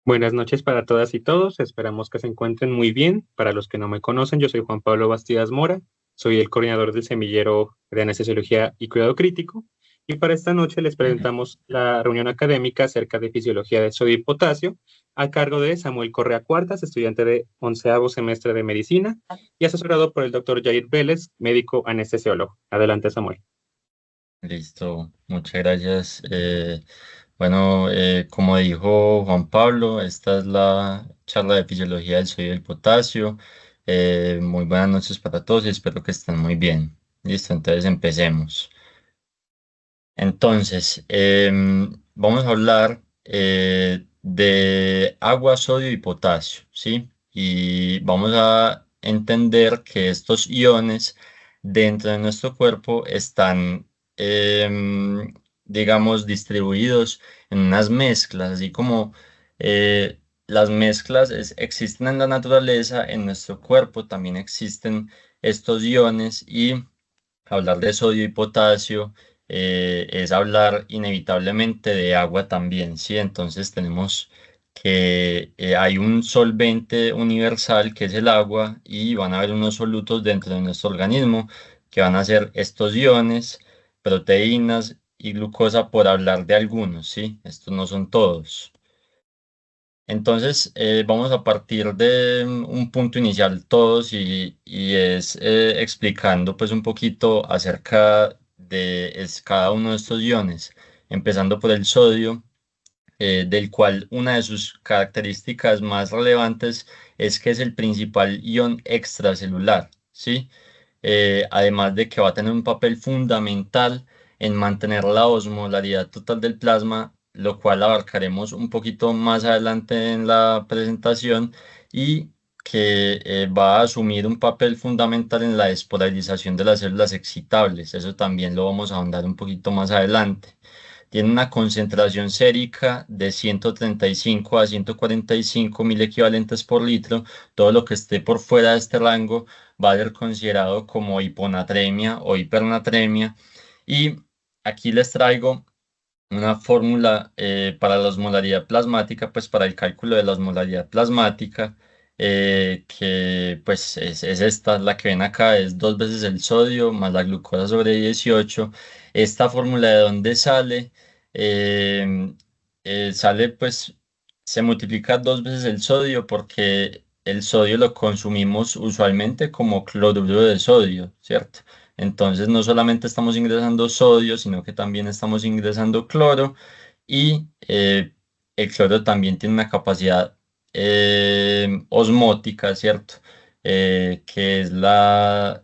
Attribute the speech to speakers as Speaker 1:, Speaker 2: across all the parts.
Speaker 1: Buenas noches para todas y todos, esperamos que se encuentren muy bien. Para los que no me conocen, yo soy Juan Pablo Bastidas Mora, soy el coordinador del semillero de anestesiología y cuidado crítico, y para esta noche les presentamos la reunión académica acerca de fisiología de sodio y potasio, a cargo de Samuel Correa Cuartas, estudiante de 11º semestre de medicina, y asesorado por el doctor Jair Vélez, médico anestesiólogo. Adelante, Samuel.
Speaker 2: Listo, muchas gracias. Bueno, como dijo Juan Pablo, esta es la charla de fisiología del sodio y del potasio. Muy buenas noches para todos y espero que estén muy bien. Listo, entonces empecemos. Entonces, vamos a hablar de agua, sodio y potasio, ¿sí? Y vamos a entender que estos iones dentro de nuestro cuerpo están, digamos, distribuidos en unas mezclas, así como las mezclas existen en la naturaleza, en nuestro cuerpo también existen estos iones y hablar de sodio y potasio es hablar inevitablemente de agua también, ¿sí? Entonces tenemos que hay un solvente universal que es el agua y van a haber unos solutos dentro de nuestro organismo que van a ser estos iones, proteínas y glucosa por hablar de algunos, ¿sí? Estos no son todos. Entonces, vamos a partir de un punto inicial todos y es explicando pues un poquito acerca de cada uno de estos iones, empezando por el sodio, del cual una de sus características más relevantes es que es el principal ion extracelular, ¿sí? Además de que va a tener un papel fundamental en mantener la osmolaridad total del plasma, lo cual abarcaremos un poquito más adelante en la presentación y que va a asumir un papel fundamental en la despolarización de las células excitables. Eso también lo vamos a ahondar un poquito más adelante. Tiene una concentración sérica de 135 a 145 mil equivalentes por litro. Todo lo que esté por fuera de este rango va a ser considerado como hiponatremia o hipernatremia. Y aquí les traigo una fórmula para la osmolaridad plasmática, pues para el cálculo de la osmolaridad plasmática, que pues es esta, la que ven acá, es dos veces el sodio más la glucosa sobre 18. Esta fórmula de dónde sale. Eh, Sale pues, se multiplica dos veces el sodio porque el sodio lo consumimos usualmente como cloruro de sodio, ¿cierto? Entonces no solamente estamos ingresando sodio, sino que también estamos ingresando cloro y el cloro también tiene una capacidad osmótica, ¿cierto? Que es la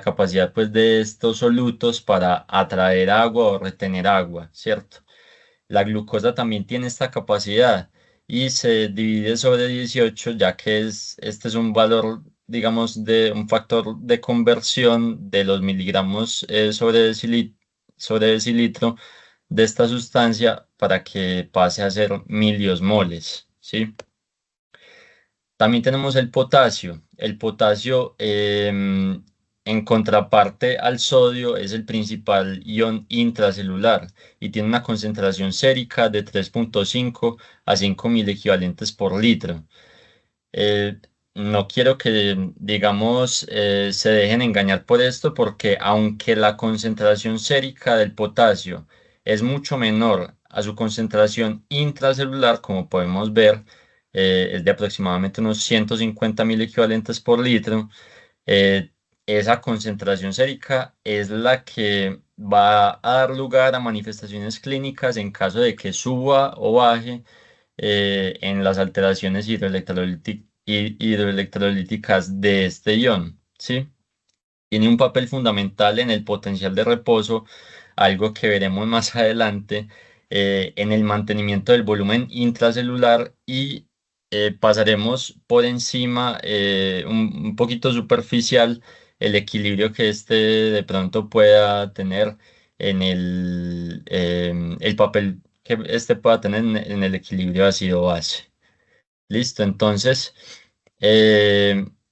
Speaker 2: capacidad pues de estos solutos para atraer agua o retener agua, ¿cierto? La glucosa también tiene esta capacidad y se divide sobre 18 ya que este es un valor, digamos, de un factor de conversión de los miligramos sobre decilitro de esta sustancia para que pase a ser miliosmoles, ¿sí? También tenemos el potasio. El potasio, en contraparte al sodio, es el principal ion intracelular y tiene una concentración sérica de 3,5 a 5 mil equivalentes por litro. Eh, no quiero que, digamos, se dejen engañar por esto porque aunque la concentración sérica del potasio es mucho menor a su concentración intracelular, como podemos ver, es de aproximadamente unos 150 mil equivalentes por litro. eh, Esa concentración sérica es la que va a dar lugar a manifestaciones clínicas en caso de que suba o baje en las alteraciones hidroelectrolíticas de este ion, ¿sí? Tiene un papel fundamental en el potencial de reposo, algo que veremos más adelante, en el mantenimiento del volumen intracelular y pasaremos por encima, un poquito superficial, el equilibrio que este de pronto pueda tener en el papel que este pueda tener en el equilibrio ácido-base. Listo, entonces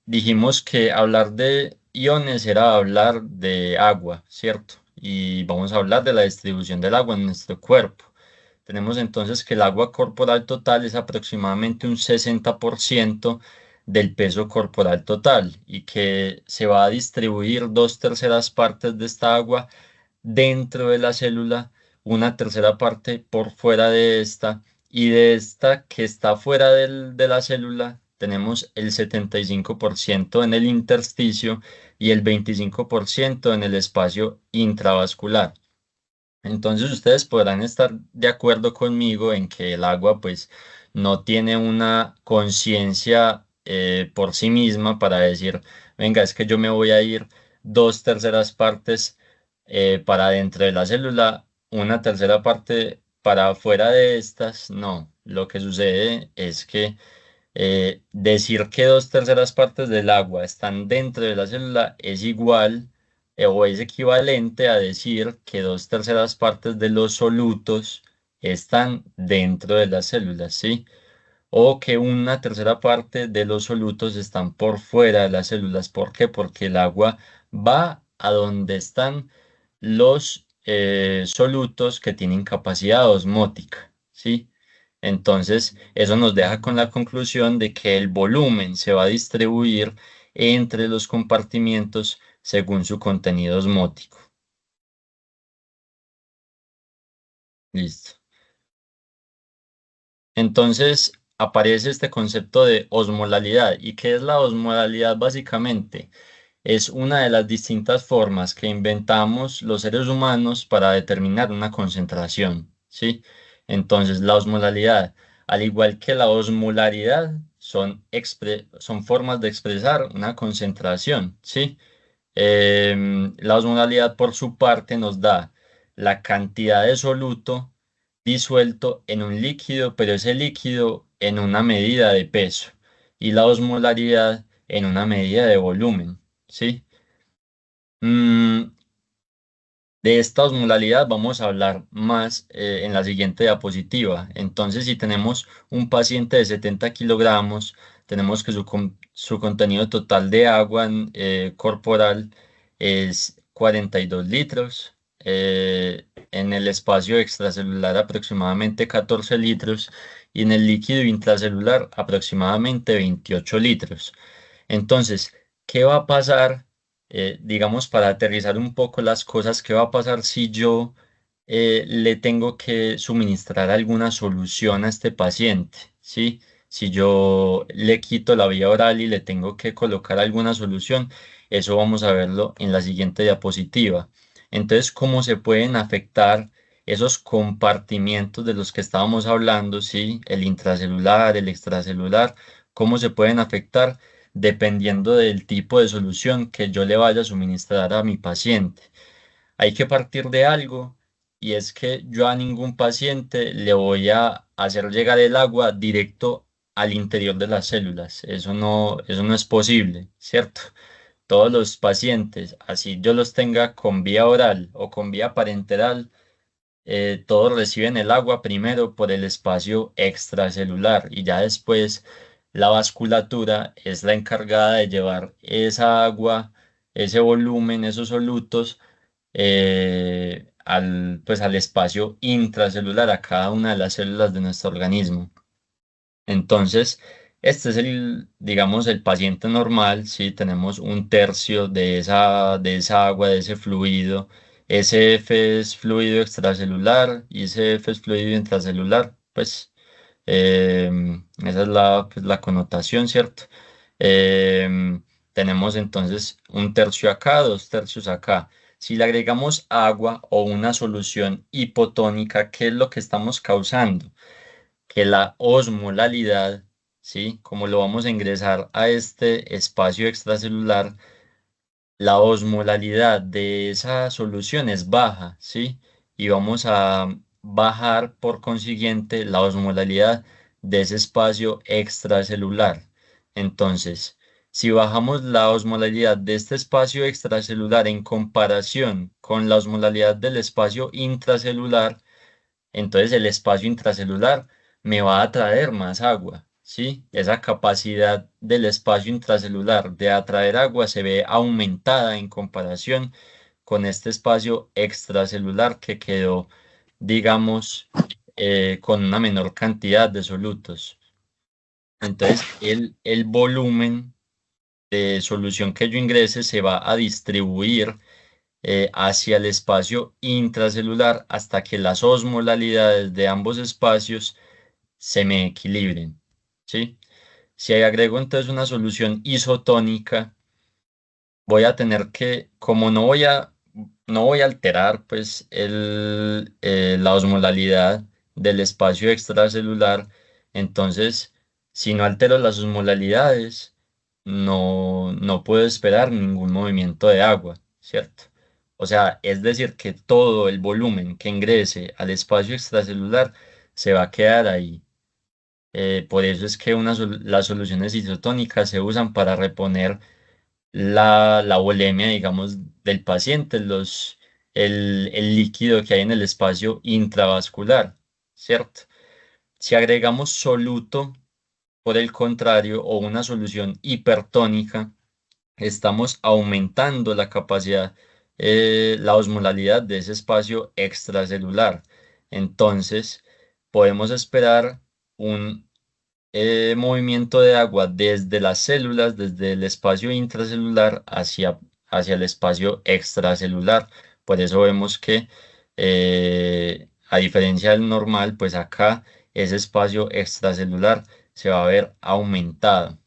Speaker 2: dijimos que hablar de iones era hablar de agua, ¿cierto? Y vamos a hablar de la distribución del agua en nuestro cuerpo. tenemos entonces que el agua corporal total es aproximadamente un 60% del peso corporal total y que se va a distribuir 2/3 partes de esta agua dentro de la célula, una tercera parte por fuera de esta, y de esta que está fuera de la célula tenemos el 75% en el intersticio y el 25% en el espacio intravascular. Entonces ustedes podrán estar de acuerdo conmigo en que el agua pues no tiene una conciencia por sí misma para decir, venga, es que yo me voy a ir 2/3 partes para dentro de la célula, una tercera parte para afuera de estas. No, lo que sucede es que decir que 2/3 partes del agua están dentro de la célula es igual o es equivalente a decir que 2/3 partes de los solutos están dentro de las células, ¿sí? O que una tercera parte de los solutos están por fuera de las células. ¿Por qué? Porque el agua va a donde están los solutos que tienen capacidad osmótica, ¿sí? Entonces, eso nos deja con la conclusión de que el volumen se va a distribuir entre los compartimientos según su contenido osmótico. Listo. Entonces, aparece este concepto de osmolalidad. ¿Y qué es la osmolalidad básicamente? Es una de las distintas formas que inventamos los seres humanos para determinar una concentración, ¿sí? Entonces, la osmolalidad, al igual que la osmolaridad, son formas de expresar una concentración, ¿sí? La osmolalidad, por su parte, nos da la cantidad de soluto disuelto en un líquido, pero ese líquido en una medida de peso, y la osmolaridad en una medida de volumen, ¿sí? Mm, de esta osmolalidad vamos a hablar más en la siguiente diapositiva. Entonces, si tenemos un paciente de 70 kilogramos, tenemos que su contenido total de agua corporal es 42 litros. En el espacio extracelular aproximadamente 14 litros y en el líquido intracelular aproximadamente 28 litros. Entonces, ¿qué va a pasar? Digamos, para aterrizar un poco las cosas, ¿qué va a pasar si yo le tengo que suministrar alguna solución a este paciente? ¿Sí? Si yo le quito la vía oral y le tengo que colocar alguna solución, eso vamos a verlo en la siguiente diapositiva. Entonces, ¿cómo se pueden afectar esos compartimientos de los que estábamos hablando? ¿Sí? El intracelular, el extracelular, ¿cómo se pueden afectar? Dependiendo del tipo de solución que yo le vaya a suministrar a mi paciente. Hay que partir de algo y es que yo a ningún paciente le voy a hacer llegar el agua directo al interior de las células. Eso no es posible, ¿cierto? Todos los pacientes, así yo los tenga con vía oral o con vía parenteral, todos reciben el agua primero por el espacio extracelular y ya después la vasculatura es la encargada de llevar esa agua, ese volumen, esos solutos pues al espacio intracelular, a cada una de las células de nuestro organismo. Entonces, este es digamos, el paciente normal, si tenemos un tercio de esa agua, de ese fluido. SF es fluido extracelular y SF es fluido intracelular. Pues esa es pues, la connotación, ¿cierto? Tenemos entonces un tercio acá, 2/3 acá. Si le agregamos agua o una solución hipotónica, ¿qué es lo que estamos causando? Que la osmolalidad, ¿sí? Como lo vamos a ingresar a este espacio extracelular, la osmolalidad de esa solución es baja, ¿sí? Y vamos a bajar por consiguiente la osmolalidad de ese espacio extracelular. Entonces, si bajamos la osmolalidad de este espacio extracelular en comparación con la osmolalidad del espacio intracelular, entonces el espacio intracelular me va a atraer más agua, ¿sí? Esa capacidad del espacio intracelular de atraer agua se ve aumentada en comparación con este espacio extracelular que quedó, digamos, con una menor cantidad de solutos. Entonces, el volumen de solución que yo ingrese se va a distribuir hacia el espacio intracelular hasta que las osmolalidades de ambos espacios se me equilibren, ¿sí? Si agrego entonces una solución isotónica, voy a tener que, como no voy a alterar pues la osmolalidad del espacio extracelular, entonces si no altero las osmolalidades, no puedo esperar ningún movimiento de agua, ¿cierto? O sea, es decir, que todo el volumen que ingrese al espacio extracelular se va a quedar ahí. Por eso es que las soluciones isotónicas se usan para reponer la volemia, digamos, del paciente, el líquido que hay en el espacio intravascular, ¿cierto? Si agregamos soluto, por el contrario, o una solución hipertónica, estamos aumentando la capacidad, la osmolalidad de ese espacio extracelular. Entonces, podemos esperar un movimiento de agua desde las células, desde el espacio intracelular hacia el espacio extracelular. Por eso vemos que, a diferencia del normal, pues acá ese espacio extracelular se va a ver aumentado,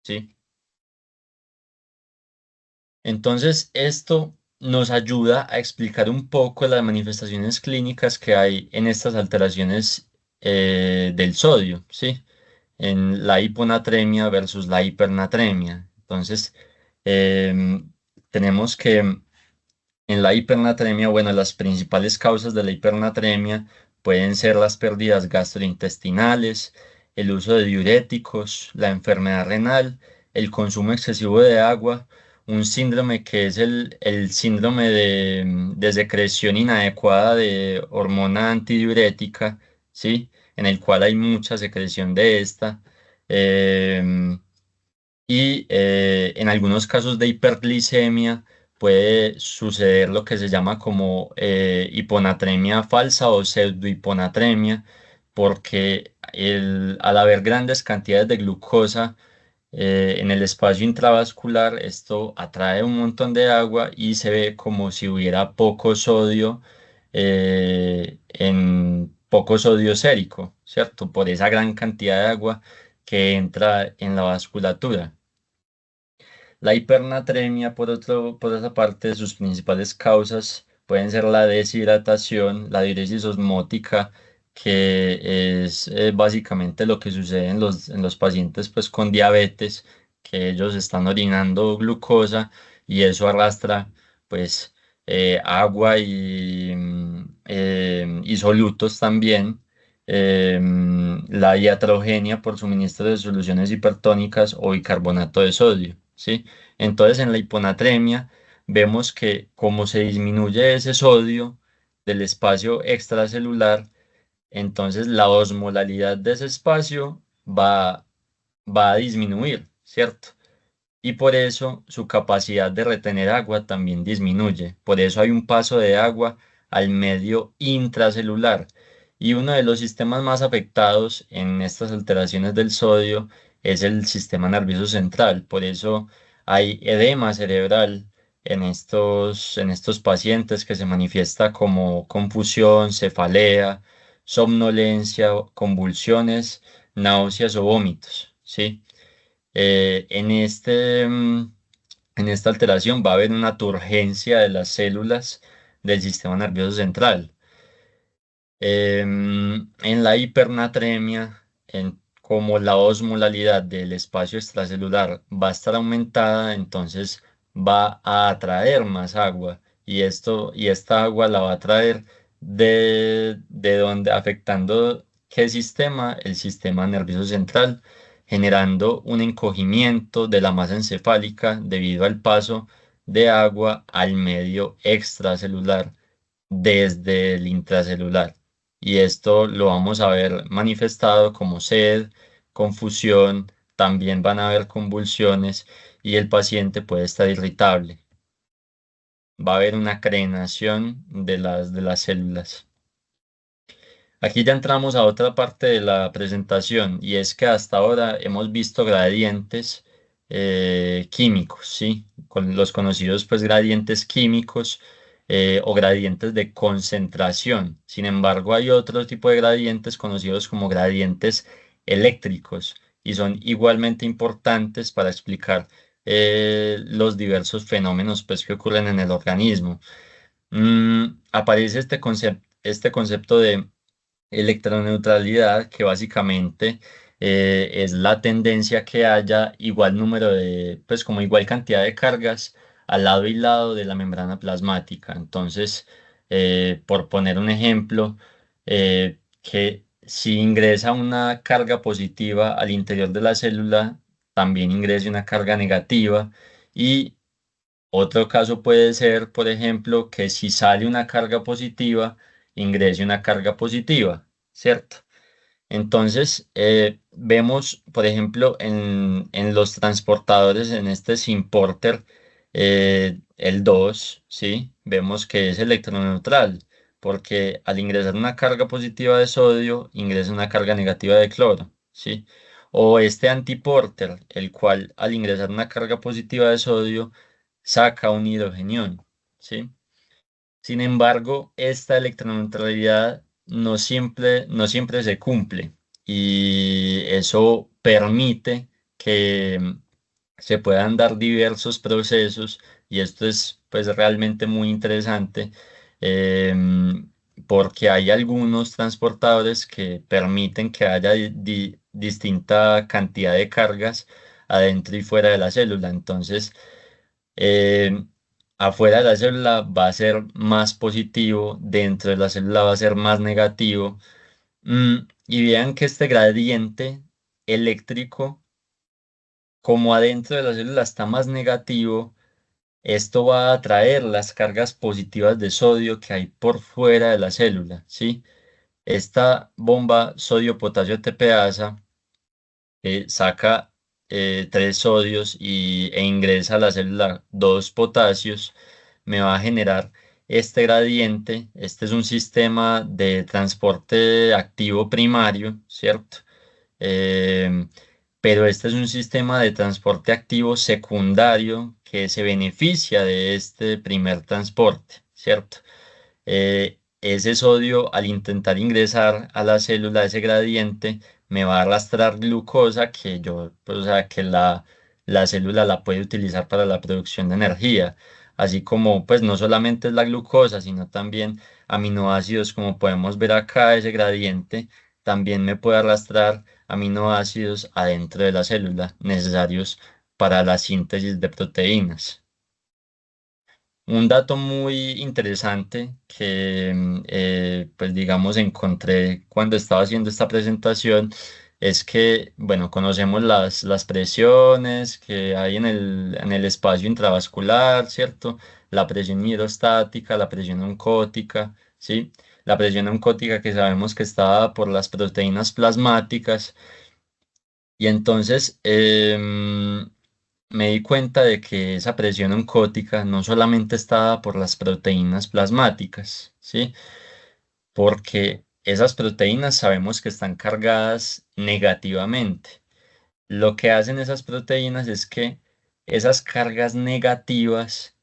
Speaker 2: ¿sí? Entonces, esto nos ayuda a explicar un poco las manifestaciones clínicas que hay en estas alteraciones del sodio, ¿sí? En la hiponatremia versus la hipernatremia. Entonces, tenemos que en la hipernatremia, bueno, las principales causas de la hipernatremia pueden ser las pérdidas gastrointestinales, el uso de diuréticos, la enfermedad renal, el consumo excesivo de agua, un síndrome que es el síndrome de secreción inadecuada de hormona antidiurética, ¿sí? En el cual hay mucha secreción de esta. em, y en algunos casos de hiperglicemia puede suceder lo que se llama como hiponatremia falsa o pseudohiponatremia, porque al haber grandes cantidades de glucosa en el espacio intravascular, esto atrae un montón de agua y se ve como si hubiera poco sodio, en poco sodio sérico, ¿cierto? Por esa gran cantidad de agua que entra en la vasculatura. La hipernatremia, por otra parte, sus principales causas pueden ser la deshidratación, la diuresis osmótica, que es básicamente lo que sucede en los pacientes pues, con diabetes, que ellos están orinando glucosa y eso arrastra pues, agua y solutos también. La iatrogenia por suministro de soluciones hipertónicas o bicarbonato de sodio, ¿sí? Entonces, en la hiponatremia vemos que como se disminuye ese sodio del espacio extracelular, entonces la osmolalidad de ese espacio va a disminuir, ¿cierto? Y por eso su capacidad de retener agua también disminuye. Por eso hay un paso de agua al medio intracelular. Y uno de los sistemas más afectados en estas alteraciones del sodio es el sistema nervioso central. Por eso hay edema cerebral en estos pacientes que se manifiesta como confusión, cefalea, somnolencia, convulsiones, náuseas o vómitos, ¿sí? eh, en este, mm, en esta alteración va a haber una turgencia de las células del sistema nervioso central. En la hipernatremia, como la osmolalidad del espacio extracelular va a estar aumentada, entonces va a atraer más agua y esta agua la va a atraer de donde afectando qué sistema, el sistema nervioso central, generando un encogimiento de la masa encefálica debido al paso de agua al medio extracelular desde el intracelular. Y esto lo vamos a ver manifestado como sed, confusión, también van a haber convulsiones y el paciente puede estar irritable. Va a haber una crenación de las células. Aquí ya entramos a otra parte de la presentación y es que hasta ahora hemos visto gradientes químicos, ¿sí? Con los conocidos pues gradientes químicos o gradientes de concentración. Sin embargo, hay otro tipo de gradientes conocidos como gradientes eléctricos y son igualmente importantes para explicar los diversos fenómenos pues, que ocurren en el organismo. Aparece este concepto de electroneutralidad, que básicamente es la tendencia que haya igual número de, pues como igual cantidad de cargas al lado y lado de la membrana plasmática. Entonces, por poner un ejemplo, que si ingresa una carga positiva al interior de la célula, también ingrese una carga negativa y otro caso puede ser, por ejemplo, que si sale una carga positiva, ingrese una carga positiva, ¿cierto? Entonces, vemos, por ejemplo, en los transportadores, en este Simporter, el 2, ¿sí? Vemos que es electroneutral, porque al ingresar una carga positiva de sodio, ingresa una carga negativa de cloro, ¿sí? O este antiporter, el cual al ingresar una carga positiva de sodio, saca un hidrogenión, ¿sí? Sin embargo, esta electroneutralidad no siempre se cumple y eso permite que se puedan dar diversos procesos y esto es pues realmente muy interesante porque hay algunos transportadores que permiten que haya distinta cantidad de cargas adentro y fuera de la célula. Entonces, eh, afuera de la célula va a ser más positivo, dentro de la célula va a ser más negativo. Y vean que este gradiente eléctrico, como adentro de la célula está más negativo, esto va a atraer las cargas positivas de sodio que hay por fuera de la célula, ¿sí? Esta bomba sodio-potasio TPasa saca 3 sodios e ingresa a la célula 2 potasios, me va a generar este gradiente. Este es un sistema de transporte activo primario, ¿cierto? Em, pero este es un sistema de transporte activo secundario que se beneficia de este primer transporte, ¿cierto? Ese sodio al intentar ingresar a la célula, ese gradiente, me va a arrastrar glucosa que yo, pues, o sea, que la célula la puede utilizar para la producción de energía. Así como, pues, no solamente es la glucosa, sino también aminoácidos, como podemos ver acá, ese gradiente también me puede arrastrar aminoácidos adentro de la célula necesarios para la síntesis de proteínas. Un dato muy interesante que, pues digamos, encontré cuando estaba haciendo esta presentación es que, bueno, conocemos las presiones que hay en el espacio intravascular, ¿cierto? La presión hidrostática, la presión oncótica, ¿sí? La presión oncótica que sabemos que está dada por las proteínas plasmáticas y entonces me di cuenta de que esa presión oncótica no solamente está dada por las proteínas plasmáticas, ¿sí? Porque esas proteínas sabemos que están cargadas negativamente. Lo que hacen esas proteínas es que esas cargas negativas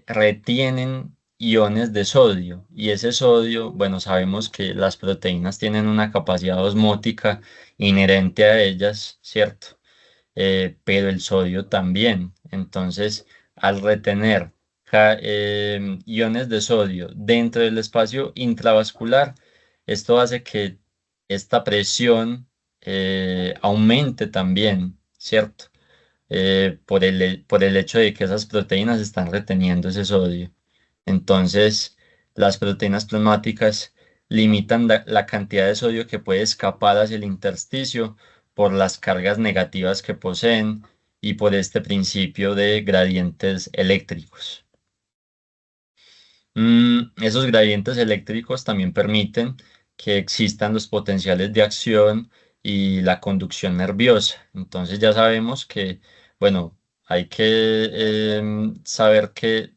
Speaker 2: retienen iones de sodio y ese sodio, bueno, sabemos que las proteínas tienen una capacidad osmótica inherente a ellas, ¿cierto? Pero el sodio también. Entonces, al retener iones de sodio dentro del espacio intravascular, esto hace que esta presión aumente también, ¿cierto? Por el hecho de que esas proteínas están reteniendo ese sodio. Entonces, las proteínas plasmáticas limitan la cantidad de sodio que puede escapar hacia el intersticio por las cargas negativas que poseen y por este principio de gradientes eléctricos. Esos gradientes eléctricos también permiten que existan los potenciales de acción y la conducción nerviosa. Entonces ya sabemos que, bueno, hay que saber que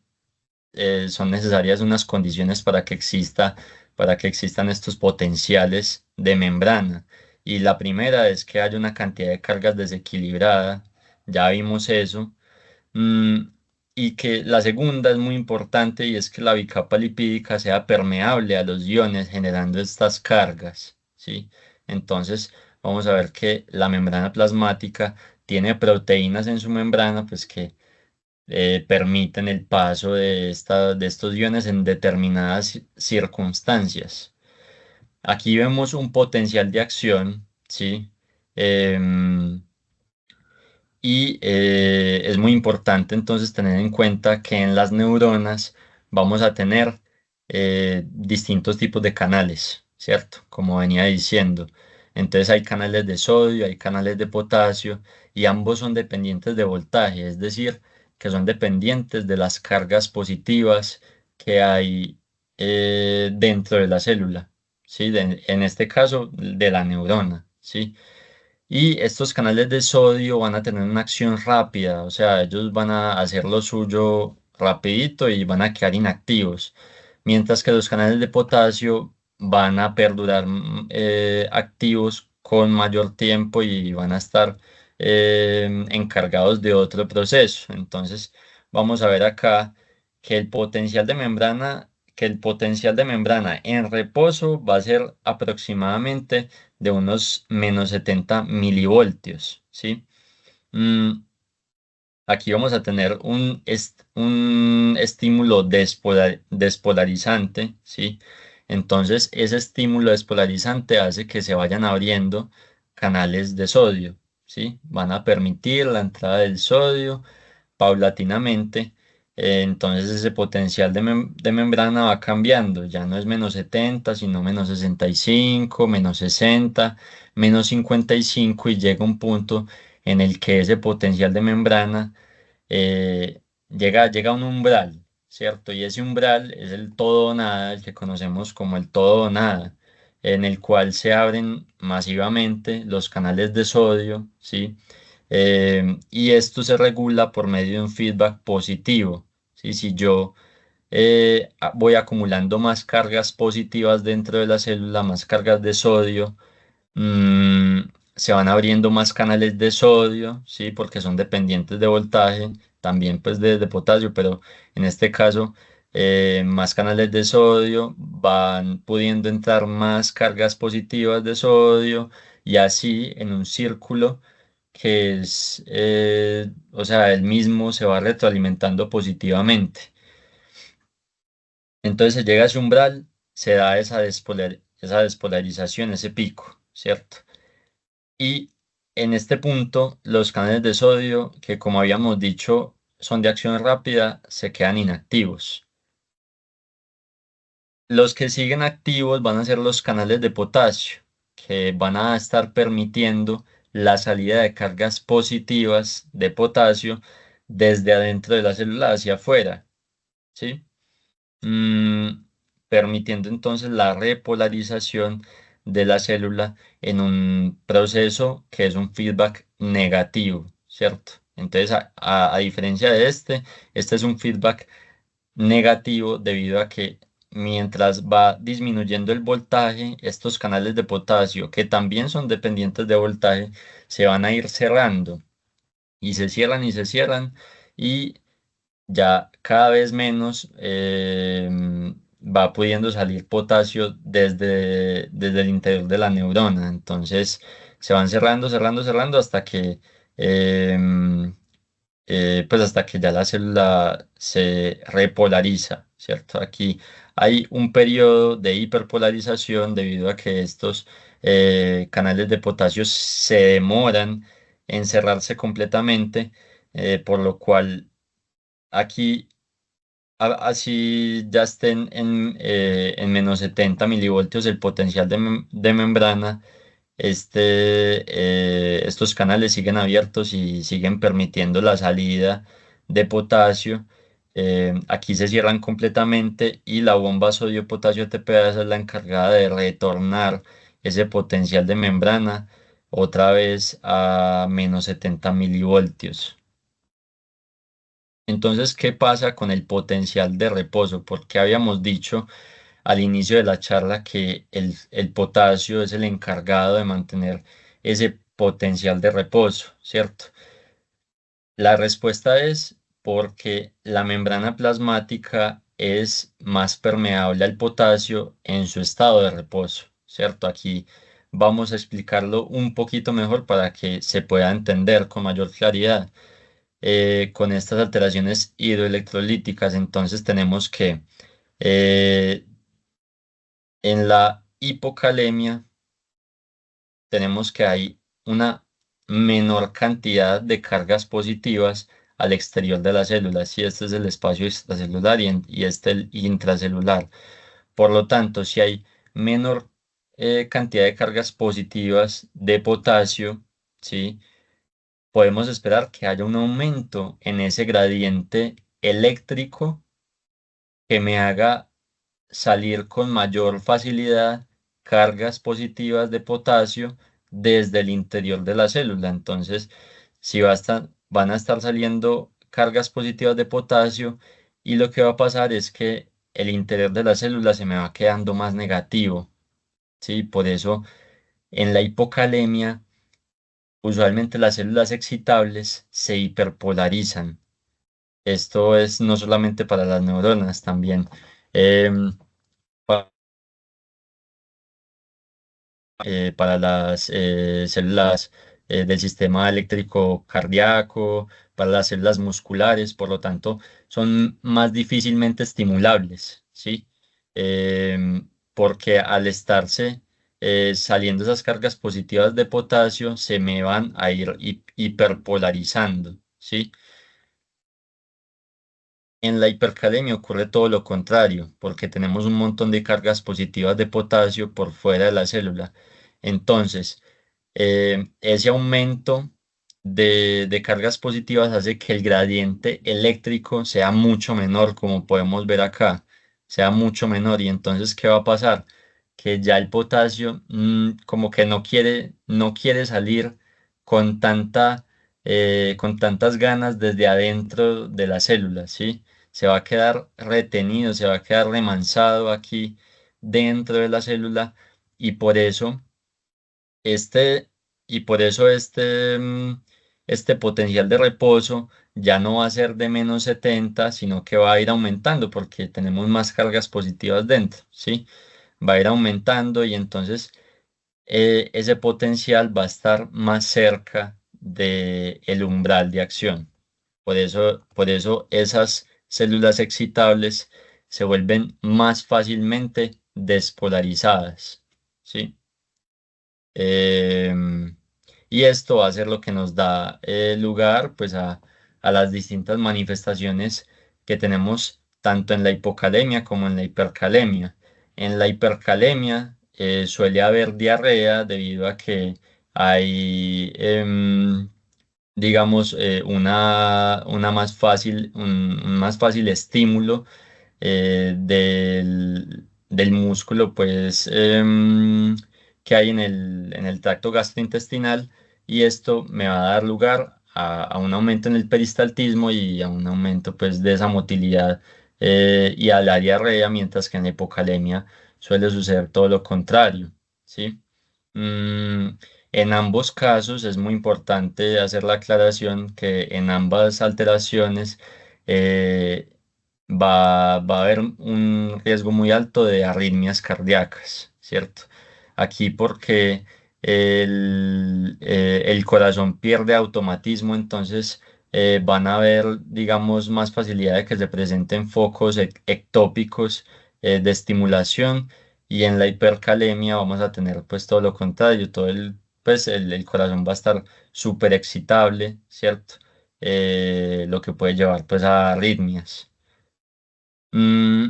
Speaker 2: son necesarias unas condiciones para que exista para que existan estos potenciales de membrana. Y la primera es que haya una cantidad de cargas desequilibrada, ya vimos eso. Mm, y que la segunda es muy importante y es que la bicapa lipídica sea permeable a los iones generando estas cargas, ¿sí? Entonces vamos a ver que la membrana plasmática tiene proteínas en su membrana pues que permiten el paso de estos iones en determinadas circunstancias. Aquí vemos un potencial de acción, ¿sí? Em, y es muy importante entonces tener en cuenta que en las neuronas vamos a tener distintos tipos de canales, ¿cierto? Como venía diciendo. Entonces hay canales de sodio, hay canales de potasio y ambos son dependientes de voltaje, es decir, que son dependientes de las cargas positivas que hay dentro de la célula, ¿sí? En este caso, de la neurona, ¿sí? Y estos canales de sodio van a tener una acción rápida, o sea, ellos van a hacer lo suyo rapidito y van a quedar inactivos, mientras que los canales de potasio van a perdurar activos con mayor tiempo y van a estar encargados de otro proceso. Entonces, vamos a ver acá que el potencial de membrana en reposo va a ser aproximadamente de unos -70 milivoltios, ¿sí? Mm, Aquí vamos a tener un estímulo despolarizante, ¿sí? Entonces, ese estímulo despolarizante hace que se vayan abriendo canales de sodio, ¿sí? Van a permitir la entrada del sodio paulatinamente. Entonces ese potencial de membrana va cambiando, ya no es -70 sino -65 -60 -55 y llega un punto en el que ese potencial de membrana llega a un umbral, ¿cierto? Y ese umbral es el todo o nada, el que conocemos como el todo o nada, en el cual se abren masivamente los canales de sodio, ¿sí? Y esto se regula por medio de un feedback positivo, ¿sí? Si yo voy acumulando más cargas positivas dentro de la célula, más cargas de sodio, mm, se van abriendo más canales de sodio, ¿sí? Porque son dependientes de voltaje, también pues de potasio, pero en este caso más canales de sodio, van pudiendo entrar más cargas positivas de sodio y así en un círculo que es, o sea, el mismo se va retroalimentando positivamente. Entonces se llega a ese umbral, se da esa despolarización, ese pico, ¿cierto? Y en este punto, los canales de sodio, que como habíamos dicho, son de acción rápida, se quedan inactivos. Los que siguen activos van a ser los canales de potasio, que van a estar permitiendo la salida de cargas positivas de potasio desde adentro de la célula hacia afuera, ¿sí? mm, Permitiendo entonces la repolarización de la célula en un proceso que es un feedback negativo, ¿cierto? Entonces, a diferencia de este es un feedback negativo debido a que mientras va disminuyendo el voltaje, estos canales de potasio, que también son dependientes de voltaje, se van a ir cerrando y se cierran y ya cada vez menos va pudiendo salir potasio desde el interior de la neurona. Entonces se van cerrando, cerrando, cerrando hasta que, em, pues hasta que ya la célula se repolariza, ¿cierto? Aquí hay un periodo de hiperpolarización debido a que estos canales de potasio se demoran en cerrarse completamente, por lo cual aquí, así ya estén en -70 milivoltios el potencial de membrana, estos canales siguen abiertos y siguen permitiendo la salida de potasio. Aquí se cierran completamente y la bomba sodio-potasio ATPase es la encargada de retornar ese potencial de membrana otra vez a -70 milivoltios. Entonces, ¿qué pasa con el potencial de reposo? Porque habíamos dicho al inicio de la charla que el potasio es el encargado de mantener ese potencial de reposo, ¿cierto? La respuesta es porque la membrana plasmática es más permeable al potasio en su estado de reposo, ¿cierto? Aquí vamos a explicarlo un poquito mejor para que se pueda entender con mayor claridad. Con estas alteraciones hidroelectrolíticas, entonces tenemos que en la hipocalemia tenemos que hay una menor cantidad de cargas positivas al exterior de las células, y este es el espacio extracelular y este el intracelular. Por lo tanto, si hay menor cantidad de cargas positivas de potasio, ¿sí? Podemos esperar que haya un aumento en ese gradiente eléctrico que me haga salir con mayor facilidad cargas positivas de potasio desde el interior de la célula. Entonces, si van a estar saliendo cargas positivas de potasio, y lo que va a pasar es que el interior de la célula se me va quedando más negativo, ¿sí? Por eso, en la hipocalemia, usualmente las células excitables se hiperpolarizan. Esto es no solamente para las neuronas, también em, para las células del sistema eléctrico cardíaco, para las células musculares, por lo tanto, son más difícilmente estimulables, ¿sí? Porque al estarse saliendo esas cargas positivas de potasio, se me van a ir hiperpolarizando, ¿sí? En la hipercalemia ocurre todo lo contrario, porque tenemos un montón de cargas positivas de potasio por fuera de la célula. Entonces, ese aumento de cargas positivas hace que el gradiente eléctrico sea mucho menor, como podemos ver acá, sea mucho menor. Y entonces, ¿qué va a pasar? Que ya el potasio como que no quiere salir con con tantas ganas desde adentro de la célula, ¿sí? Se va a quedar retenido, se va a quedar remansado aquí dentro de la célula, y por eso este, este potencial de reposo ya no va a ser de -70, sino que va a ir aumentando porque tenemos más cargas positivas dentro, ¿sí? Va a ir aumentando, y entonces ese potencial va a estar más cerca del umbral de acción. Por eso esas células excitables se vuelven más fácilmente despolarizadas, ¿sí? Em, y esto va a ser lo que nos da lugar pues a las distintas manifestaciones que tenemos tanto en la hipocalemia como en la hipercalemia. En la hipercalemia suele haber diarrea debido a que hay, digamos, una un más fácil estímulo del músculo, pues, que hay en en el tracto gastrointestinal, y esto me va a dar lugar a un aumento en el peristaltismo y a un aumento, pues, de esa motilidad y a la diarrea, mientras que en la hipocalemia suele suceder todo lo contrario, ¿sí? Mm, en ambos casos es muy importante hacer la aclaración que en ambas alteraciones eh, va a haber un riesgo muy alto de arritmias cardíacas, ¿cierto? Aquí porque el corazón pierde automatismo, entonces van a haber, digamos, más facilidad de que se presenten focos ectópicos de estimulación, y en la hipercalemia vamos a tener pues todo lo contrario, pues el corazón va a estar súper excitable, ¿cierto? Lo que puede llevar pues a arritmias.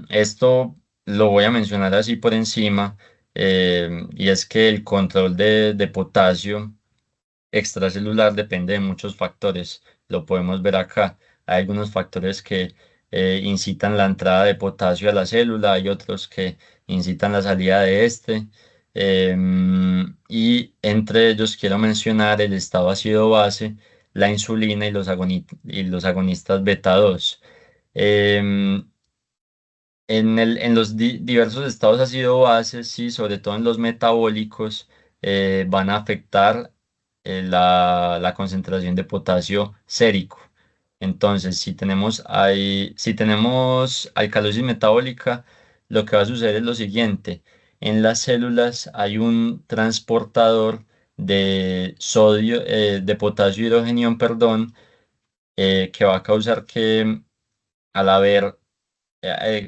Speaker 2: Esto lo voy a mencionar así por encima, y es que el control de potasio extracelular depende de muchos factores. Lo podemos ver acá. Hay algunos factores que incitan la entrada de potasio a la célula, hay otros que incitan la salida de este. Y entre ellos quiero mencionar el estado ácido-base, la insulina y los agonistas beta 2. en los diversos estados ácido bases, sí, sobre todo en los metabólicos, van a afectar la concentración de potasio sérico. Entonces, si tenemos alcalosis metabólica, lo que va a suceder es lo siguiente. En las células hay un transportador de sodio, de potasio hidrogenión, perdón, que va a causar que al haber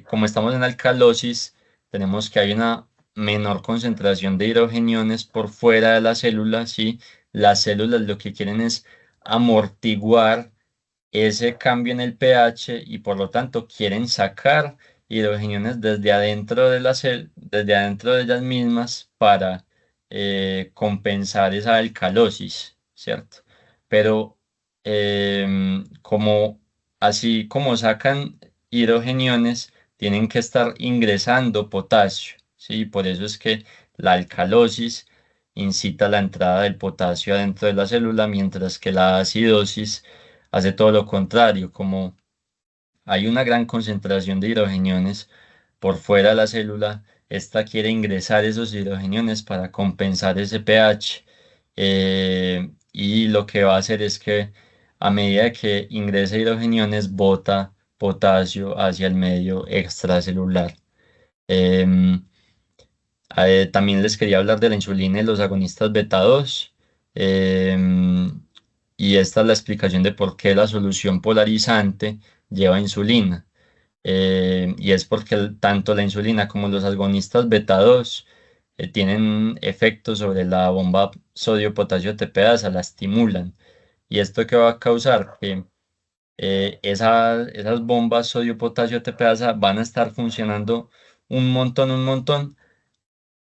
Speaker 2: como estamos en alcalosis, tenemos que hay una menor concentración de hidrogeniones por fuera de la célula, ¿sí? Las células lo que quieren es amortiguar ese cambio en el pH y por lo tanto quieren sacar hidrogeniones desde adentro de desde adentro de ellas mismas para compensar esa alcalosis, ¿cierto? Pero como así como sacan hidrogeniones, tienen que estar ingresando potasio, ¿sí? Por eso es que la alcalosis incita la entrada del potasio adentro de la célula, mientras que la acidosis hace todo lo contrario, como hay una gran concentración de hidrogeniones por fuera de la célula, esta quiere ingresar esos hidrogeniones para compensar ese pH. Y lo que va a hacer es que a medida que ingresa hidrogeniones, bota potasio hacia el medio extracelular. Em, También les quería hablar de la insulina y los agonistas beta 2. Y esta es la explicación de por qué la solución polarizante lleva insulina. Y es porque tanto la insulina como los agonistas beta 2 tienen efectos sobre la bomba sodio-potasio ATPasa, la estimulan. ¿Y esto qué va a causar? Que esas bombas sodio-potasio ATPasa van a estar funcionando un montón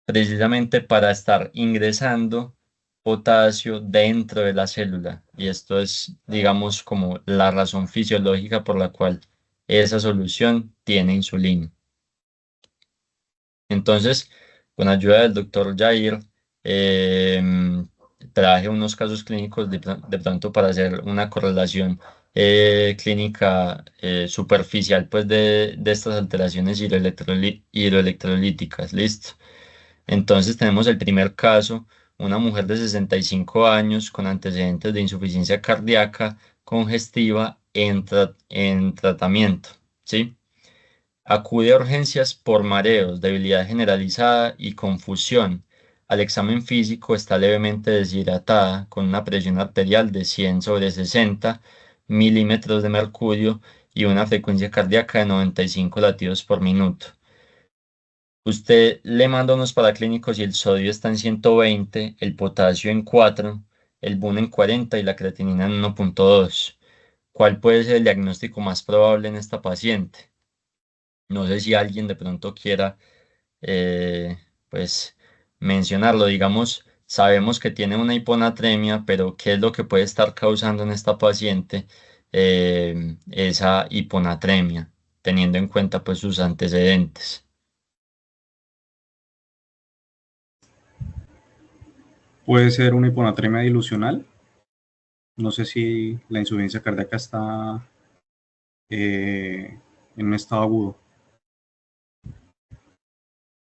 Speaker 2: precisamente para estar ingresando potasio dentro de la célula. Y esto es, digamos, como la razón fisiológica por la cual esa solución tiene insulina. Entonces, con ayuda del doctor Jair, traje unos casos clínicos de pronto para hacer una correlación clínica superficial pues de estas alteraciones hidroelectrolíticas. Listo. Entonces tenemos el primer caso, una mujer de 65 años con antecedentes de insuficiencia cardíaca congestiva en tratamiento, ¿sí? Acude a urgencias por mareos, debilidad generalizada y confusión. Al examen físico está levemente deshidratada con una presión arterial de 100 sobre 60 milímetros de mercurio y una frecuencia cardíaca de 95 latidos por minuto. Usted le manda unos paraclínicos y el sodio está en 120, el potasio en 4, el BUN en 40 y la creatinina en 1,2. ¿Cuál puede ser el diagnóstico más probable en esta paciente? No sé si alguien de pronto quiera, eh, pues, mencionarlo. Digamos, sabemos que tiene una hiponatremia, pero ¿qué es lo que puede estar causando en esta paciente esa hiponatremia, teniendo en cuenta, pues, sus antecedentes?
Speaker 3: Puede ser una hiponatremia dilucional. No sé si la insuficiencia cardíaca está en un estado agudo.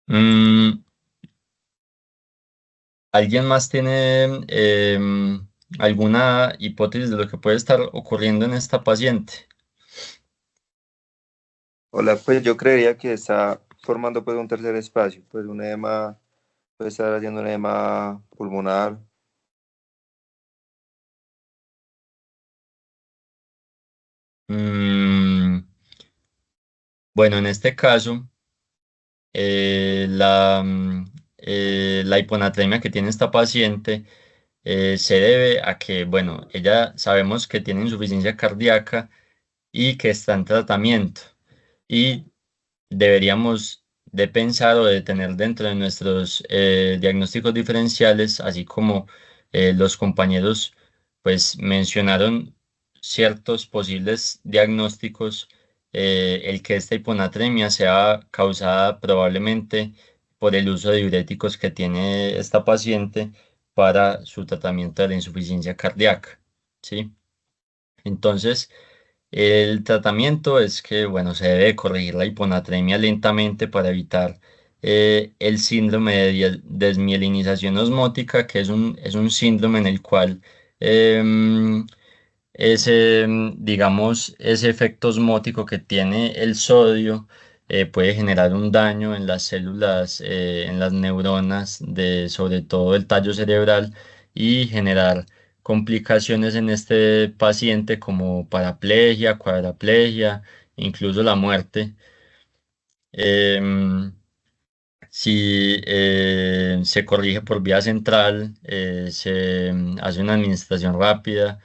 Speaker 2: Mm, ¿Alguien más tiene alguna hipótesis de lo que puede estar ocurriendo en esta paciente?
Speaker 4: Hola, pues yo creería que está formando pues un tercer espacio, pues un edema, puede estar haciendo un edema pulmonar.
Speaker 2: Mm, bueno, en este caso, la hiponatremia que tiene esta paciente se debe a que, bueno, ella sabemos que tiene insuficiencia cardíaca y que está en tratamiento. Y deberíamos de pensar o de tener dentro de nuestros diagnósticos diferenciales, así como los compañeros pues mencionaron ciertos posibles diagnósticos, el que esta hiponatremia sea causada probablemente por el uso de diuréticos que tiene esta paciente para su tratamiento de la insuficiencia cardíaca, ¿sí? Entonces, El tratamiento es que, bueno, se debe corregir la hiponatremia lentamente para evitar el síndrome de desmielinización osmótica, que es un síndrome en el cual em, digamos, ese efecto osmótico que tiene el sodio puede generar un daño en las células, en las neuronas de sobre todo el tallo cerebral y generar complicaciones en este paciente como paraplegia, cuadraplegia, incluso la muerte. Em, si se corrige por vía central, se hace una administración rápida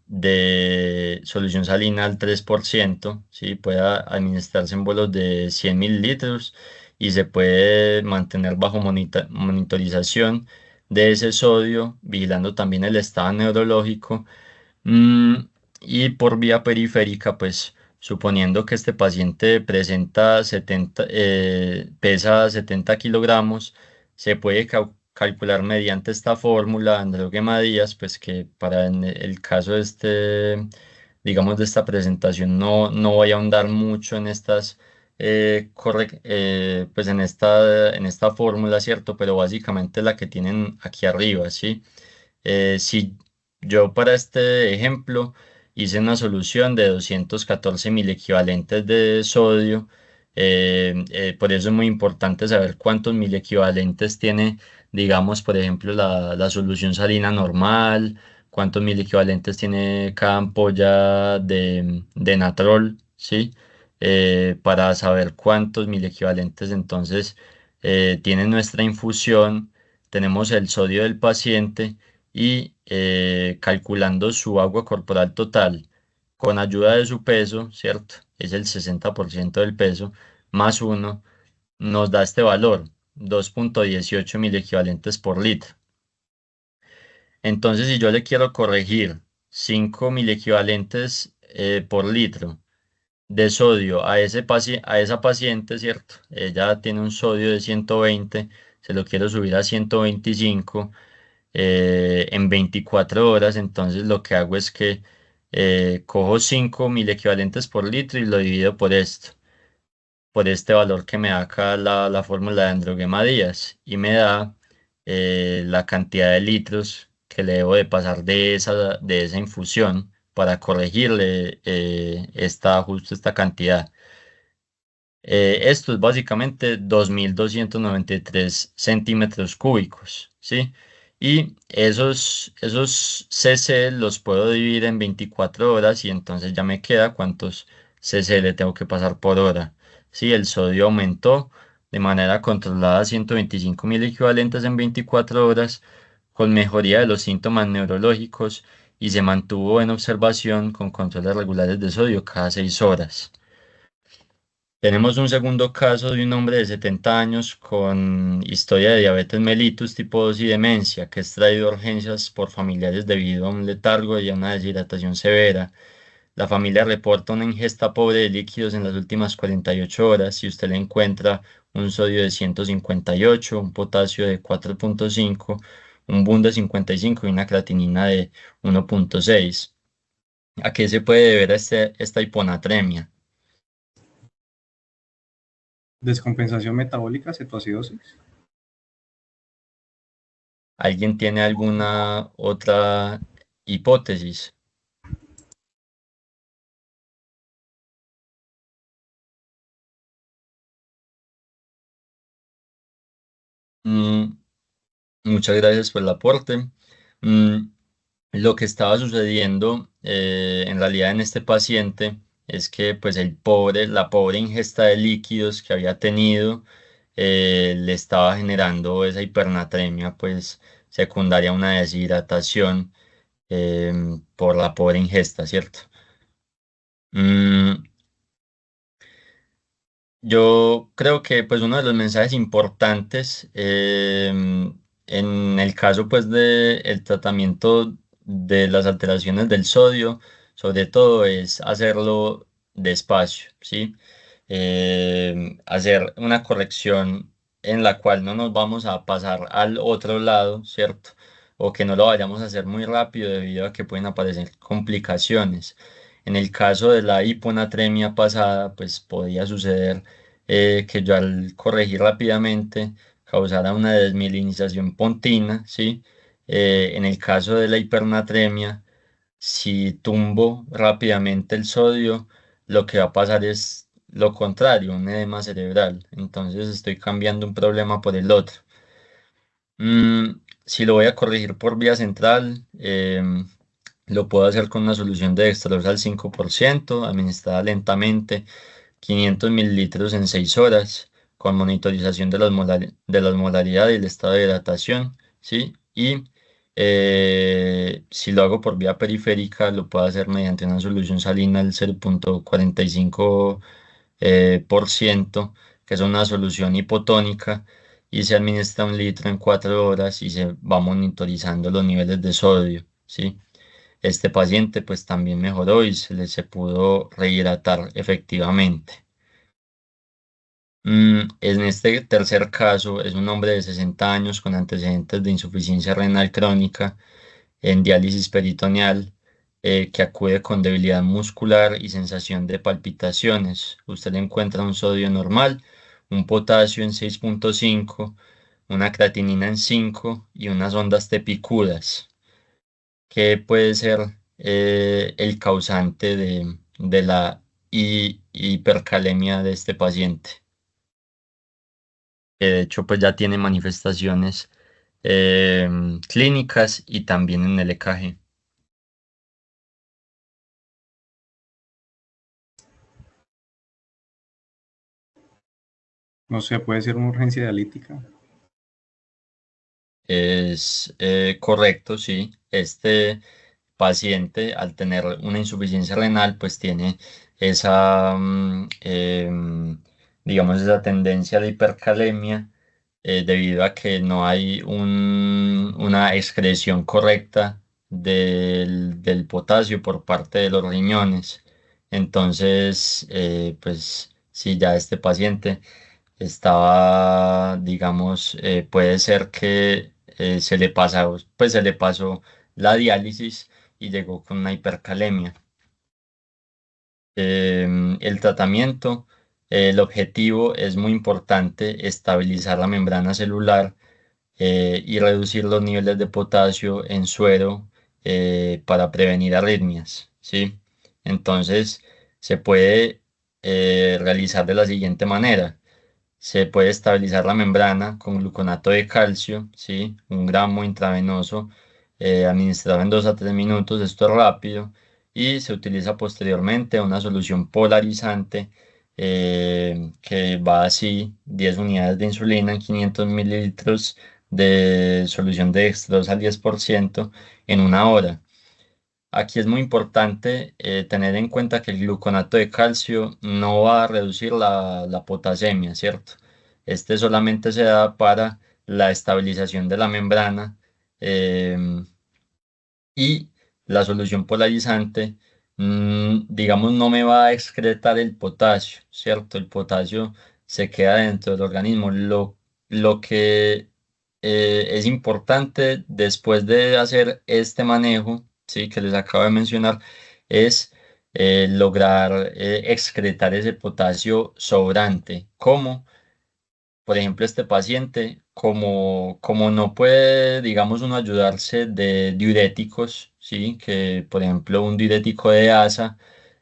Speaker 2: de solución salina al 3%, ¿sí? Puede administrarse en bolos de 100 mililitros y se puede mantener bajo monitorización de ese sodio, vigilando también el estado neurológico. Mm, y por vía periférica, pues suponiendo que este paciente pesa 70 kilogramos, se puede calcular mediante esta fórmula Androguema Díaz, pues que para en el caso de digamos, de esta presentación no voy a ahondar mucho en estas, pues en esta fórmula, ¿cierto? Pero básicamente la que tienen aquí arriba, ¿sí? Si yo para este ejemplo hice una solución de 214 mil equivalentes de sodio, por eso es muy importante saber cuántos mil equivalentes tiene, digamos, por ejemplo, la solución salina normal, cuántos mil equivalentes tiene cada ampolla de natrol, ¿sí? Para saber cuántos mil equivalentes entonces tiene nuestra infusión, tenemos el sodio del paciente y calculando su agua corporal total con ayuda de su peso, ¿cierto? Es el 60% del peso, más uno, nos da este valor, 2,18 mil equivalentes por litro. Entonces, si yo le quiero corregir 5 mil equivalentes por litro de sodio a esa paciente, ¿cierto? Ella tiene un sodio de 120, se lo quiero subir a 125 en 24 horas, entonces lo que hago es que cojo 5.000 equivalentes por litro y lo divido por esto, por este valor que me da acá la fórmula de Androguema Díaz y me da la cantidad de litros que le debo de pasar de esa infusión para corregirle justo esta cantidad. Esto es básicamente 2.293 centímetros cúbicos, ¿sí? Y esos cc los puedo dividir en 24 horas y entonces ya me queda cuántos cc le tengo que pasar por hora. Sí, el sodio aumentó de manera controlada a 125 mil equivalentes en 24 horas con mejoría de los síntomas neurológicos y se mantuvo en observación con controles regulares de sodio cada 6 horas. Tenemos un segundo caso de un hombre de 70 años con historia de diabetes mellitus tipo 2 y demencia, que es traído a urgencias por familiares debido a un letargo y a una deshidratación severa. La familia reporta una ingesta pobre de líquidos en las últimas 48 horas y usted le encuentra un sodio de 158, un potasio de 4,5, un BUN de 55 y una creatinina de 1,6. ¿A qué se puede deber esta hiponatremia?
Speaker 3: Descompensación metabólica, cetoacidosis.
Speaker 2: ¿Alguien tiene alguna otra hipótesis? Mm, muchas gracias por el aporte. Mm, lo que estaba sucediendo en realidad en este paciente es que pues la pobre ingesta de líquidos que había tenido le estaba generando esa hipernatremia pues secundaria a una deshidratación por la pobre ingesta, ¿cierto? Mm, Yo creo que pues uno de los mensajes importantes en el caso pues de el tratamiento de las alteraciones del sodio, sobre todo es hacerlo despacio, ¿sí? Hacer una corrección en la cual no nos vamos a pasar al otro lado, ¿cierto? o que no lo vayamos a hacer muy rápido debido a que pueden aparecer complicaciones. En el caso de la hiponatremia pasada, pues podía suceder que yo al corregir rápidamente causara una desmielinización pontina, ¿sí? En el caso de la hipernatremia, si tumbo rápidamente el sodio, lo que va a pasar es lo contrario, un edema cerebral. Entonces estoy cambiando un problema por el otro. Si lo voy a corregir por vía central, lo puedo hacer con una solución de dextrosa al 5%, administrada lentamente, 500 mililitros en 6 horas, con monitorización de las molaridades y el estado de hidratación, ¿sí? Y si lo hago por vía periférica, lo puedo hacer mediante una solución salina al 0,45%, que es una solución hipotónica, y se administra 1 litro en 4 horas y se va monitorizando los niveles de sodio, ¿sí? Este paciente pues también mejoró y se pudo rehidratar efectivamente. En este tercer caso es un hombre de 60 años con antecedentes de insuficiencia renal crónica en diálisis peritoneal, que acude con debilidad muscular y sensación de palpitaciones. Usted le encuentra un sodio normal, un potasio en 6,5, una creatinina en 5 y unas ondas tepicudas, que puede ser el causante de la hipercalemia de este paciente, que de hecho pues ya tiene manifestaciones clínicas y también en el EKG.
Speaker 3: No sé, puede ser una urgencia dialítica.
Speaker 2: Es correcto, sí. Este paciente, al tener una insuficiencia renal, pues tiene esa, digamos, esa tendencia de hipercalemia, debido a que no hay una excreción correcta del potasio por parte de los riñones. Entonces, pues si ya este paciente estaba, digamos, puede ser que se le pasó la diálisis y llegó con una hipercalemia. El tratamiento, el objetivo es muy importante, estabilizar la membrana celular y reducir los niveles de potasio en suero para prevenir arritmias, ¿sí? Entonces, se puede realizar de la siguiente manera. Se puede estabilizar la membrana con gluconato de calcio, ¿sí? 1 gramo intravenoso, administrado en 2 a 3 minutos. Esto es rápido y se utiliza posteriormente una solución polarizante, que va así: 10 unidades de insulina en 500 mililitros de solución de dextrosa al 10% en 1 hora. Aquí es muy importante tener en cuenta que el gluconato de calcio no va a reducir la potasemia, ¿cierto? Este solamente se da para la estabilización de la membrana, y la solución polarizante, digamos, no me va a excretar el potasio, ¿cierto? El potasio se queda dentro del organismo. Lo que es importante después de hacer este manejo, sí, que les acabo de mencionar, es lograr excretar ese potasio sobrante. ¿Cómo? Por ejemplo, este paciente, como no puede, digamos, uno ayudarse de diuréticos, ¿sí? Que, por ejemplo, un diurético de ASA,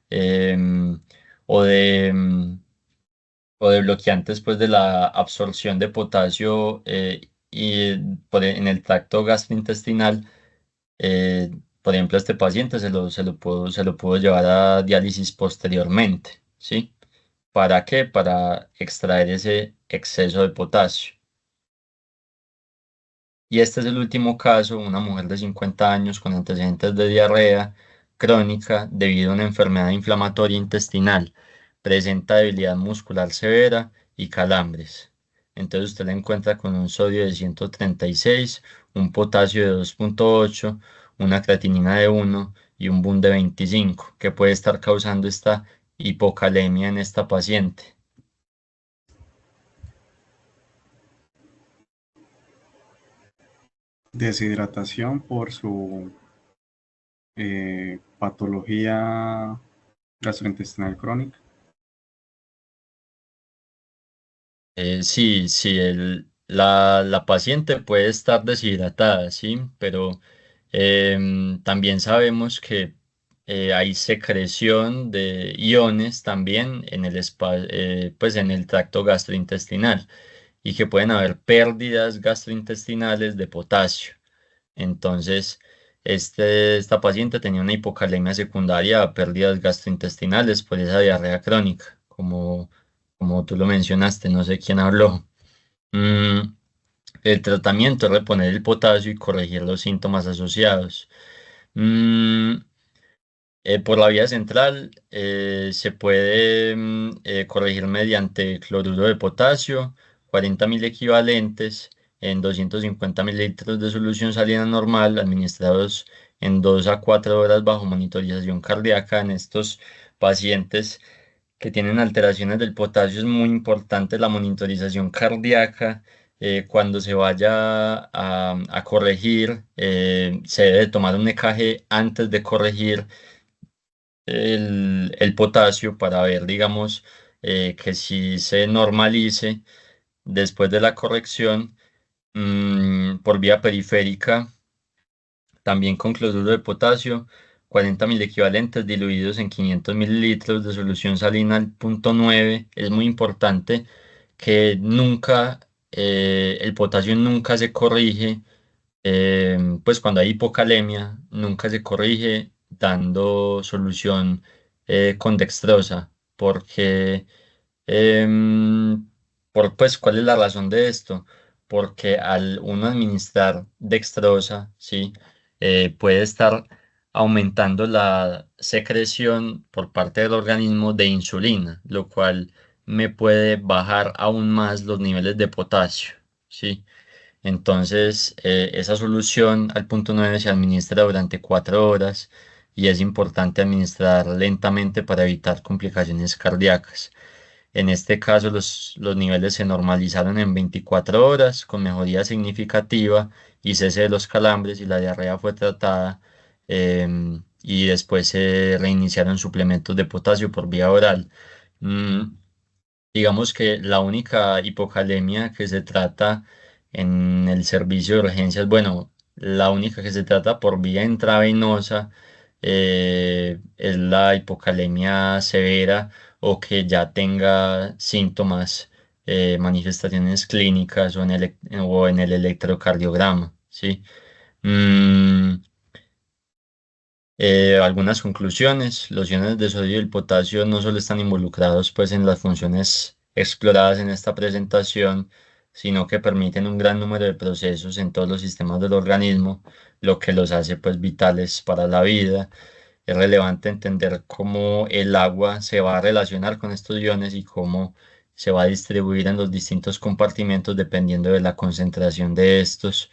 Speaker 2: em, o de, em, o de bloqueantes, pues, de la absorción de potasio, en el tracto gastrointestinal. eh, por ejemplo, a este paciente se lo puedo llevar a diálisis posteriormente, ¿sí? ¿Para qué? Para extraer ese exceso de potasio. Y este es el último caso: una mujer de 50 años con antecedentes de diarrea crónica debido a una enfermedad inflamatoria intestinal. Presenta debilidad muscular severa y calambres. Entonces usted la encuentra con un sodio de 136, un potasio de 2,8, una creatinina de 1 y un BUN de 25, que puede estar causando esta hipocalemia en esta paciente.
Speaker 3: Deshidratación por su patología gastrointestinal crónica.
Speaker 2: Sí, sí, la paciente puede estar deshidratada, sí, pero también sabemos que hay secreción de iones también en pues en el tracto gastrointestinal y que pueden haber pérdidas gastrointestinales de potasio. Entonces, esta paciente tenía una hipocalemia secundaria a pérdidas gastrointestinales por esa diarrea crónica, como tú lo mencionaste, no sé quién habló. Mm, el tratamiento es reponer el potasio y corregir los síntomas asociados. Mm, por la vía central se puede corregir mediante cloruro de potasio, 40.000 equivalentes en 250 mililitros de solución salina normal, administrados en 2 a 4 horas bajo monitorización cardíaca. En estos pacientes que tienen alteraciones del potasio es muy importante la monitorización cardíaca. Cuando se vaya a corregir, se debe tomar un EKG antes de corregir el potasio para ver, digamos, que si se normalice después de la corrección por vía periférica, también con cloruro de potasio, 40.000 equivalentes diluidos en 500 mililitros de solución salina al punto 9. Es muy importante que nunca, el potasio nunca se corrige, pues cuando hay hipocalemia, nunca se corrige dando solución con dextrosa, porque, pues, ¿cuál es la razón de esto? Porque al uno administrar dextrosa, ¿sí? Puede estar aumentando la secreción por parte del organismo de insulina, lo cual me puede bajar aún más los niveles de potasio, ¿sí? Entonces, esa solución al punto 9 se administra durante 4 horas y es importante administrar lentamente para evitar complicaciones cardíacas. En este caso, los niveles se normalizaron en 24 horas con mejoría significativa y cese de los calambres y la diarrea fue tratada, y después se reiniciaron suplementos de potasio por vía oral. Mm, Digamos que la única hipocalemia que se trata en el servicio de urgencias, bueno, la única que se trata por vía intravenosa es la hipocalemia severa o que ya tenga síntomas, manifestaciones clínicas o en el electrocardiograma, ¿sí? Mm, Algunas conclusiones: los iones de sodio y el potasio no solo están involucrados pues en las funciones exploradas en esta presentación, sino que permiten un gran número de procesos en todos los sistemas del organismo, lo que los hace pues vitales para la vida. Es relevante entender cómo el agua se va a relacionar con estos iones y cómo se va a distribuir en los distintos compartimentos dependiendo de la concentración de estos.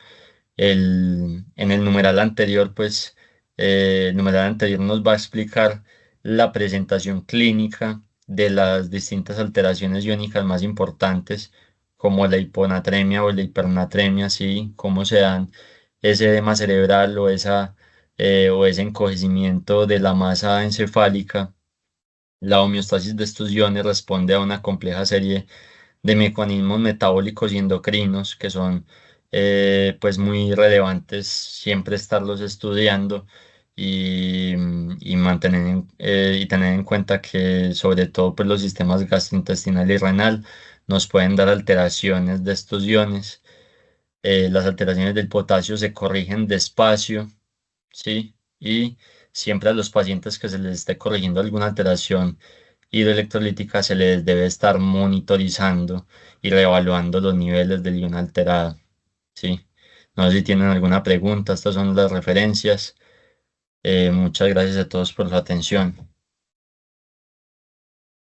Speaker 2: En el numeral anterior, pues, el numeral anterior nos va a explicar la presentación clínica de las distintas alteraciones iónicas más importantes, como la hiponatremia o la hipernatremia, ¿sí? Cómo se dan ese edema cerebral o ese encogimiento de la masa encefálica. La homeostasis de estos iones responde a una compleja serie de mecanismos metabólicos y endocrinos que son, pues muy relevantes siempre estarlos estudiando y y tener en cuenta que sobre todo pues los sistemas gastrointestinal y renal nos pueden dar alteraciones de estos iones. Las alteraciones del potasio se corrigen despacio, ¿sí? Y siempre a los pacientes que se les esté corrigiendo alguna alteración hidroelectrolítica se les debe estar monitorizando y reevaluando los niveles del ion alterado, ¿sí? No sé si tienen alguna pregunta, estas son las referencias. Muchas gracias a todos por su atención.